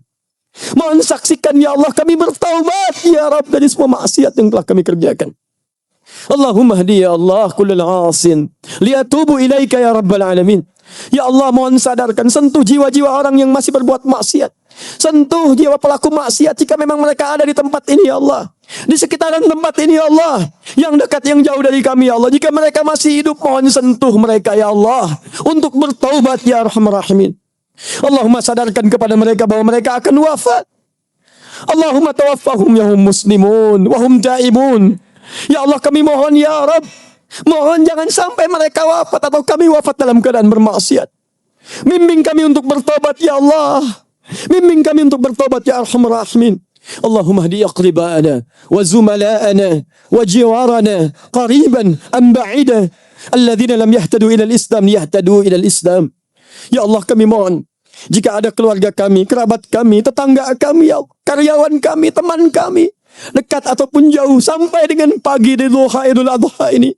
Mohon saksikan ya Allah, kami bertaubat ya Rabb dari semua maksiat yang telah kami kerjakan. Allahumma hdi ya Allah kullal asin liyatubu ilaika ya Rabbal alamin. Ya Allah, mohon sadarkan, sentuh jiwa-jiwa orang yang masih berbuat maksiat. Sentuh jiwa pelaku maksiat jika memang mereka ada di tempat ini, ya Allah. Di sekitaran tempat ini, ya Allah. Yang dekat, yang jauh dari kami, ya Allah. Jika mereka masih hidup, mohon sentuh mereka, ya Allah. Untuk bertaubat, ya Arhamar Rahimin. Allahumma sadarkan kepada mereka bahwa mereka akan wafat. Allahumma tawaffahum ya hum muslimun wa hum taibun. Ya Allah, kami mohon, ya Rabb. Mohon jangan sampai mereka wafat atau kami wafat dalam keadaan bermaksiat. Bimbing kami untuk bertobat, ya Allah. Bimbing kami untuk bertobat, ya Arhamar Rahimin. Allahumma hdi aqribana wa zumala'ana wa jiwarana qariban am ba'ida alladhina lam yahtadu ila al-islam yahtadu ila al-islam. Ya Allah, kami mohon, jika ada keluarga kami, kerabat kami, tetangga kami, ya Allah, karyawan kami, teman kami, dekat ataupun jauh, sampai dengan pagi di duha Idul Adha ini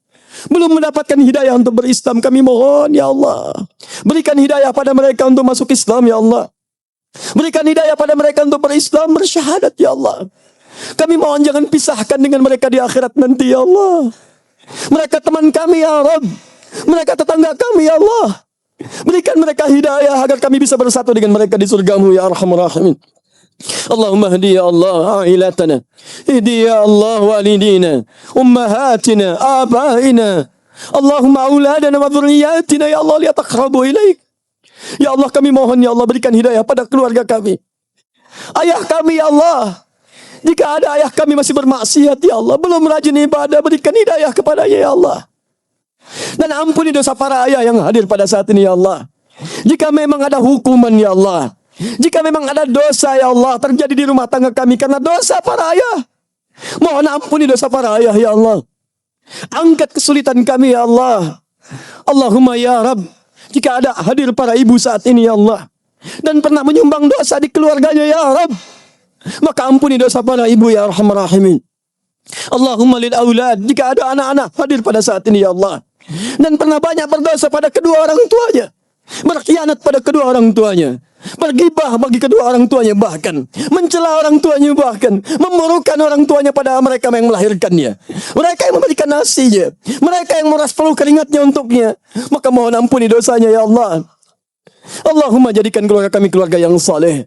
belum mendapatkan hidayah untuk berislam, kami mohon, ya Allah, berikan hidayah pada mereka untuk masuk Islam, ya Allah. Berikan hidayah pada mereka untuk berislam, bersyahadat, ya Allah. Kami mohon jangan pisahkan dengan mereka di akhirat nanti, ya Allah. Mereka teman kami, ya Rabb. Mereka tetangga kami, ya Allah. Berikan mereka hidayah agar kami bisa bersatu dengan mereka di surgamu, ya Arhamar Rahimin. Allahumma hdi ya Allah ailatana, hdi ya Allah walidina, ummahatina, abaina, Allahumma auladana wa dhurriyyatina, ya Allah, liyataqrabu ilaik. Ya Allah, kami mohon, ya Allah, berikan hidayah pada keluarga kami, ayah kami, ya Allah. Jika ada ayah kami masih bermaksiat, ya Allah, belum rajin ibadah, berikan hidayah kepadanya, ya Allah. Dan ampuni dosa para ayah yang hadir pada saat ini, ya Allah. Jika memang ada hukuman, ya Allah, jika memang ada dosa, ya Allah, terjadi di rumah tangga kami karena dosa para ayah, mohon ampuni dosa para ayah, ya Allah. Angkat kesulitan kami, ya Allah. Allahumma ya Rabb, jika ada hadir para ibu saat ini, ya Allah, dan pernah menyumbang dosa di keluarganya, ya Rabb, maka ampuni dosa para ibu, ya Arhamar Rahimin. Allahumma lil aulad, jika ada anak-anak hadir pada saat ini, ya Allah, dan pernah banyak berdosa pada kedua orang tuanya, berkhianat pada kedua orang tuanya, bergibah bagi kedua orang tuanya, bahkan mencela orang tuanya, bahkan memurukan orang tuanya pada mereka yang melahirkannya, mereka yang memberikan nasinya, mereka yang meras peluh keringatnya untuknya, maka mohon ampuni dosanya, ya Allah. Allahumma jadikan keluarga kami keluarga yang saleh.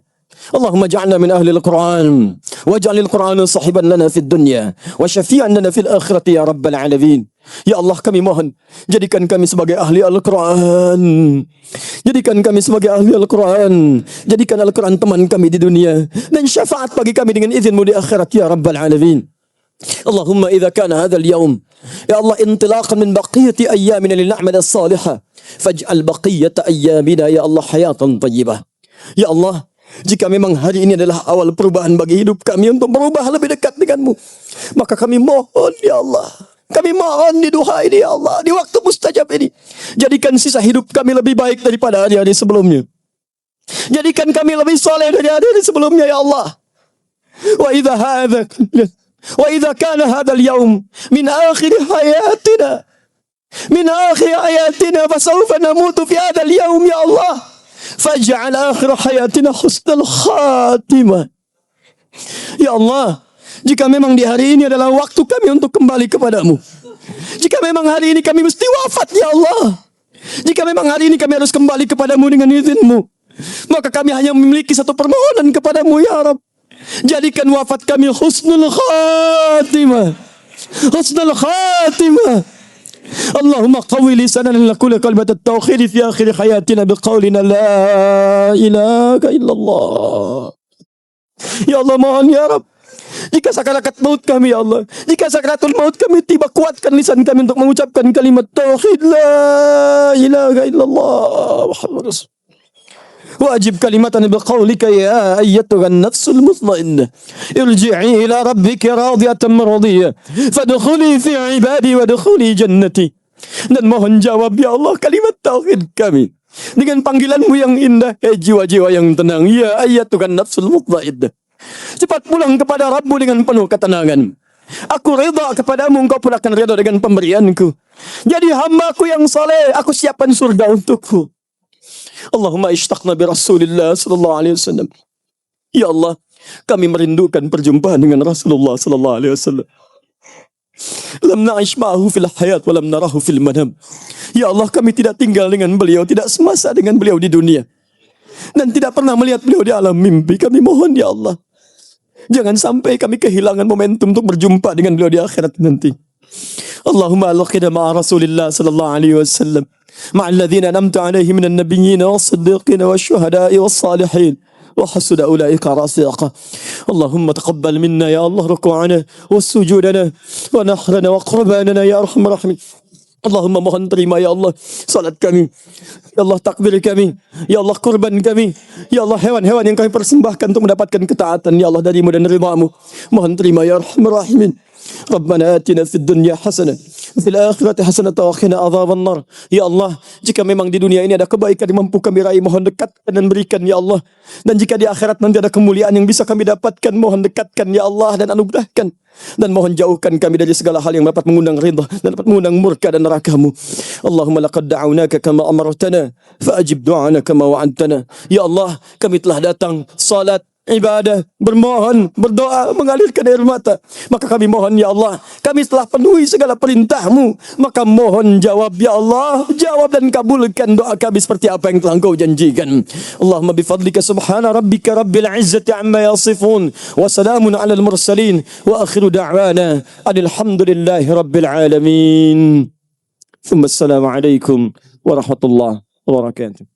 Allahumma ja'alna min ahli al-Quran waj'alil Qur'ana sahiban lana fid dunya wa syafi'an lana fil akhirati ya rabbal alamin. Ya Allah, kami mohon, jadikan kami sebagai ahli Al-Quran. Jadikan kami sebagai ahli Al-Quran. Jadikan Al-Quran teman kami di dunia dan syafaat bagi kami dengan izinmu di akhirat ya rabbal alamin. Allahumma idza kana hadzal yaum, ya Allah, intilaqan min baqiyati ayyamina lil a'mal as-salihah, faj'al baqiyata ayyamina ya Allah hayatan thayyibah. Ya Allah, jika memang hari ini adalah awal perubahan bagi hidup kami untuk berubah lebih dekat denganmu, maka kami mohon, ya Allah, kami mohon di duha ini, ya Allah, di waktu mustajab ini, jadikan sisa hidup kami lebih baik daripada hari-hari sebelumnya. Jadikan kami lebih soleh dari hari-hari sebelumnya, ya Allah. Wa idza kana hadzal yaum min akhir hayatina, min akhir hayatina fasawfa namutu fi hadzal yaum, ya Allah. Faj'al akhir hayatina husnul khatimah. Ya Allah, jika memang di hari ini adalah waktu kami untuk kembali kepadamu, jika memang hari ini kami mesti wafat, ya Allah, jika memang hari ini kami harus kembali kepadamu dengan izinmu, maka kami hanya memiliki satu permohonan kepadamu, ya Rabb. Jadikan wafat kami husnul khatimah, husnul khatimah. Allahumma qawwi lisanana naqulu kalimat at-tauhid fi akhir hayatina biqaulina la ilaha illallah. Ya Allah, mohon, ya Rabb, jika sakaratul maut kami, ya Allah, jika sakaratul maut kami tiba, kuatkan lisan kami untuk mengucapkan kalimat tauhid la ilaha illallah Muhammadur Rasul. Wajib kalimatan biqaulika ya ayyatuhan nafsul mutmainnah irji'i ila rabbika radiyatan maradiyah fadkhuli fi ibadi wadkhuli jannati. Dan mohon jawab, ya Allah, kalimat tauhid kami dengan panggilanmu yang indah, jiwa-jiwa yang tenang, ya ayyatuhan nafsul mutmainnah, cepat pulang kepada Rabbmu dengan penuh ketenangan. Aku rida kepadamu, engkau pun akan rida dengan pemberianku. Jadi hambaku yang saleh, aku siapkan surga untukku. Allahumma ishtaqna bi Rasulillah sallallahu alaihi wasallam. Ya Allah, kami merindukan perjumpaan dengan Rasulullah sallallahu alaihi wasallam. Lam na'ish ma'ahu fil hayat wa lam narahu fil manam. Ya Allah, kami tidak tinggal dengan beliau, tidak semasa dengan beliau di dunia, dan tidak pernah melihat beliau di alam mimpi. Kami mohon ya Allah, jangan sampai kami kehilangan momentum untuk berjumpa dengan beliau di akhirat nanti. Allahumma alqina ma'a Rasulillah sallallahu alaihi wasallam, ma'al ladzina an'amta alaihim minan nabiyyin was-siddiqin wasyuhada'i was-salihin wa hasuna ulaika rafiqa. Allahumma taqabbal minna ya Allah ruku'ana was-sujudana wa nahrana wa qurbanana ya arhamar rahimin. Allahumma mohon terima ya Allah salat kami, ya Allah takbir kami, ya Allah kurban kami, ya Allah hewan-hewan yang kami persembahkan untuk mendapatkan ketaatan ya Allah darimu dan ridhamu. Mohon terima ya arhamar rahimin. Rabbana atina fid dunya hasanah wa fil akhirati hasanah wa qina adzaban nar. Ya Allah, jika memang di dunia ini ada kebaikan yang mampu kami raih, mohon dekatkan dan berikan ya Allah. Dan jika di akhirat nanti ada kemuliaan yang bisa kami dapatkan, mohon dekatkan ya Allah dan anugerahkan. Dan mohon jauhkan kami dari segala hal yang dapat mengundang ridha dan dapat mengundang murka dan neraka-Mu. Allahumma laqad da'awnaka kama amartana fa'ajib du'ana kama wa'adtana. Ya Allah, kami telah datang salat, ibadah, bermohon, berdoa, mengalirkan air mata. Maka kami mohon ya Allah, kami telah penuhi segala perintah-Mu, maka mohon jawab ya Allah, jawab dan kabulkan doa kami seperti apa yang telah Engkau janjikan. Allahumma bifadlika subhana rabbika rabbil izzati amma yasifun wa salamun alal mursalin wa akhiru da'wana alhamdulillahi rabbil alamin. Assalamualaikum warahmatullahi wabarakatuh.